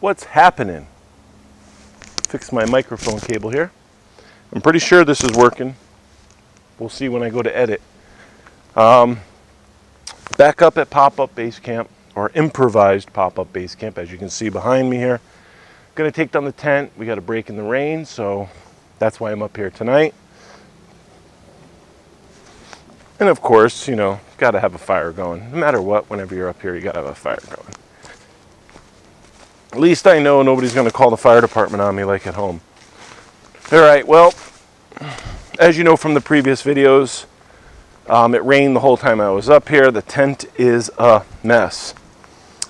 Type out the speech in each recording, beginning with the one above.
What's happening? Fix my microphone cable here. I'm pretty sure this is working. We'll see when I go to edit. Back up at Pop-Up Base Camp, or improvised Pop-Up Base Camp, as you can see behind me here. Gonna take down the tent. We got a break in the rain, so that's why I'm up here tonight. And of course, you know, gotta have a fire going. No matter what, whenever you're up here, you gotta have a fire going. At least I know nobody's gonna call the fire department on me like at home. All right, well, as you know from the previous videos, it rained the whole time I was up here. The tent is a mess.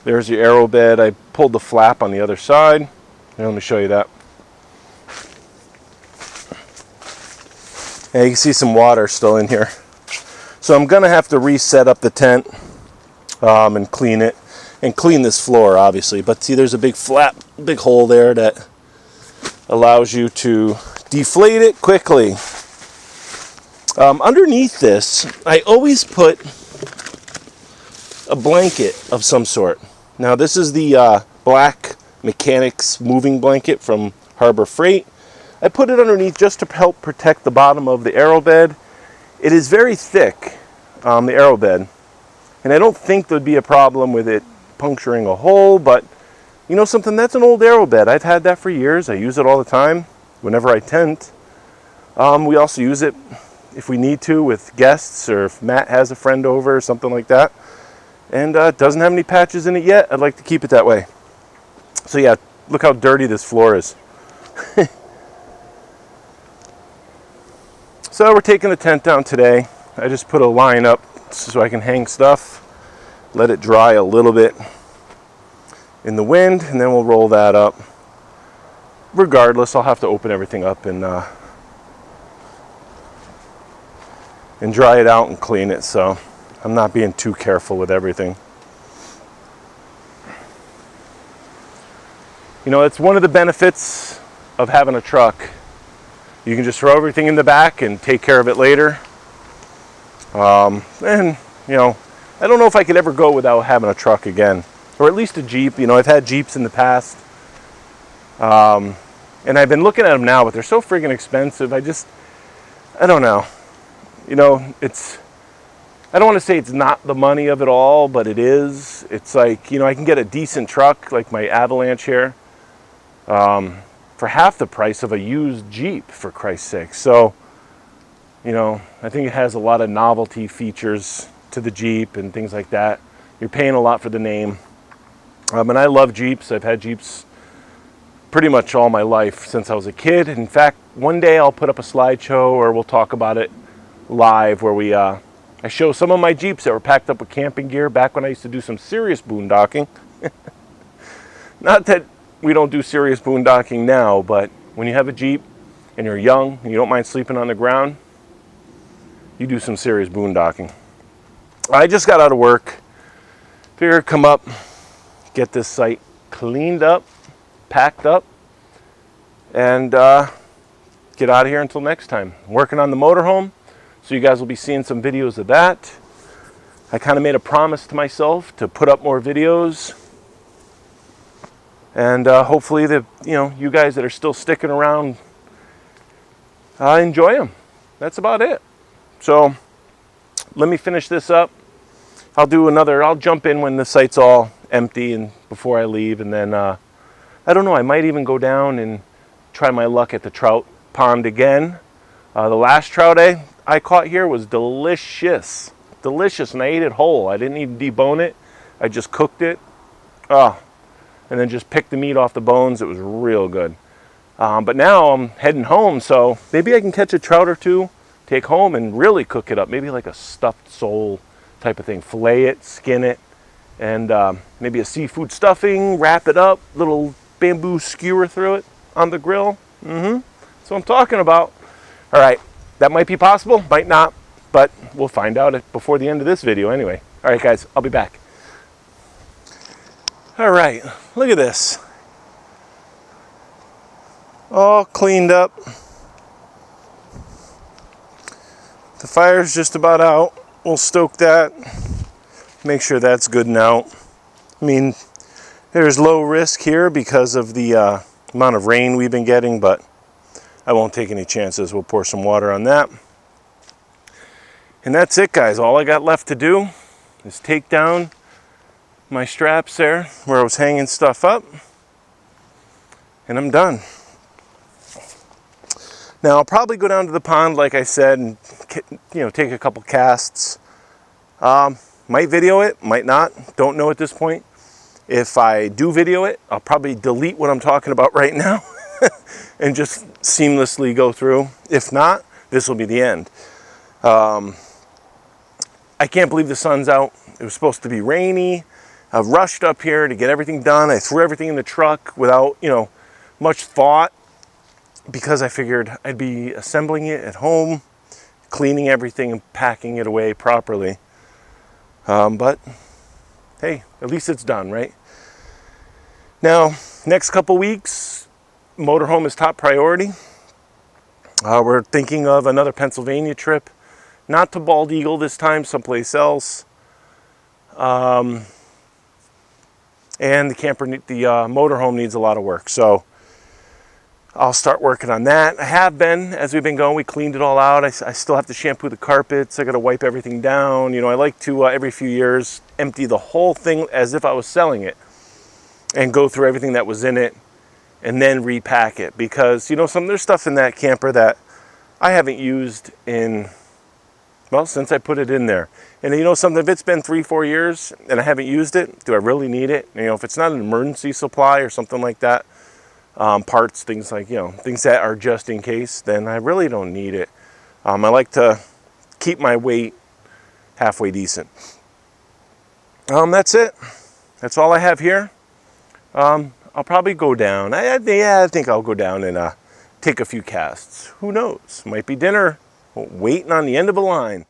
There's your arrow bed. I pulled the flap on the other side. Here, let me show you that. And you can see some water still in here. So I'm gonna have to reset up the tent and clean it, and clean this floor, obviously. But see, there's a big flap, big hole there that allows you to deflate it quickly. Underneath this, I always put a blanket of some sort. Now, this is the Black Mechanics moving blanket from Harbor Freight. I put it underneath just to help protect the bottom of the arrow bed. It is very thick, the arrow bed, and I don't think there'd be a problem with it puncturing a hole, but you know something, that's an old arrow bed. I've had that for years. I use it all the time whenever I tent. We also use it if we need to with guests, or if Matt has a friend over or something like that. And it doesn't have any patches in it yet. I'd like to keep it that way. So yeah, look how dirty this floor is. So we're taking the tent down today. I just put a line up so I can hang stuff, let it dry a little bit in the wind, and then we'll roll that up. Regardless, I'll have to open everything up and dry it out and clean it, so I'm not being too careful with everything. You know, it's one of the benefits of having a truck. You can just throw everything in the back and take care of it later. And, you know, I don't know if I could ever go without having a truck again, or at least a Jeep. You know, I've had Jeeps in the past. And I've been looking at them now, but they're so friggin' expensive. I don't know. You know, I don't want to say it's not the money of it all, but it is. It's like, you know, I can get a decent truck like my Avalanche here for half the price of a used Jeep, for Christ's sake. So, you know, I think it has a lot of novelty features to the Jeep and things like that. You're paying a lot for the name. And I love Jeeps. I've had Jeeps pretty much all my life since I was a kid. In fact, one day I'll put up a slideshow, or we'll talk about it live, where I show some of my Jeeps that were packed up with camping gear back when I used to do some serious boondocking. Not that we don't do serious boondocking now, but when you have a Jeep and you're young and you don't mind sleeping on the ground, you do some serious boondocking. I just got out of work. Figured I'd come up, get this site cleaned up, packed up, and get out of here until next time. I'm working on the motorhome, so you guys will be seeing some videos of that. I kind of made a promise to myself to put up more videos, and hopefully you guys that are still sticking around enjoy them. That's about it. So let me finish this up. I'll jump in when the site's all empty and before I leave, and then I don't know, I might even go down and try my luck at the trout pond again. The last trout I caught here was delicious, and I ate it whole. I didn't even debone it. I just cooked it, and then just picked the meat off the bones. It was real good. But now I'm heading home, so maybe I can catch a trout or two, take home and really cook it up. Maybe like a stuffed sole type of thing. Fillet it, skin it, and maybe a seafood stuffing, wrap it up, little bamboo skewer through it on the grill. That's what I'm talking about. All right, that might be possible, might not, but we'll find out before the end of this video anyway. All right, guys, I'll be back. All right, look at this. All cleaned up. The fire's just about out. We'll stoke that. Make sure that's good and out. I mean, There's low risk here because of the amount of rain we've been getting, but I won't take any chances. We'll pour some water on that. And that's it, guys. All I got left to do is take down my straps there where I was hanging stuff up, and I'm done. Now I'll probably go down to the pond, like I said, and take a couple casts. Might video it, might not. Don't know at this point. If I do video it, I'll probably delete what I'm talking about right now and just seamlessly go through. If not, this will be the end. I can't believe the sun's out. It was supposed to be rainy. I've rushed up here to get everything done. I threw everything in the truck without, much thought, because I figured I'd be assembling it at home, cleaning everything and packing it away properly. But hey, at least it's done, right? Now, next couple weeks, motorhome is top priority. We're thinking of another Pennsylvania trip, not to Bald Eagle this time, someplace else. And the motorhome needs a lot of work, so I'll start working on that. I have been, as we've been going, we cleaned it all out. I still have to shampoo the carpets. I got to wipe everything down. I like to, every few years, empty the whole thing as if I was selling it and go through everything that was in it and then repack it. Because, there's stuff in that camper that I haven't used since I put it in there. And if it's been 3-4 years and I haven't used it, do I really need it? If it's not an emergency supply or something like that, parts, things like, things that are just in case, then I really don't need it. I like to keep my weight halfway decent. That's it. That's all I have here. I'll probably go down. I think I'll go down and take a few casts. Who knows? Might be dinner waiting on the end of a line.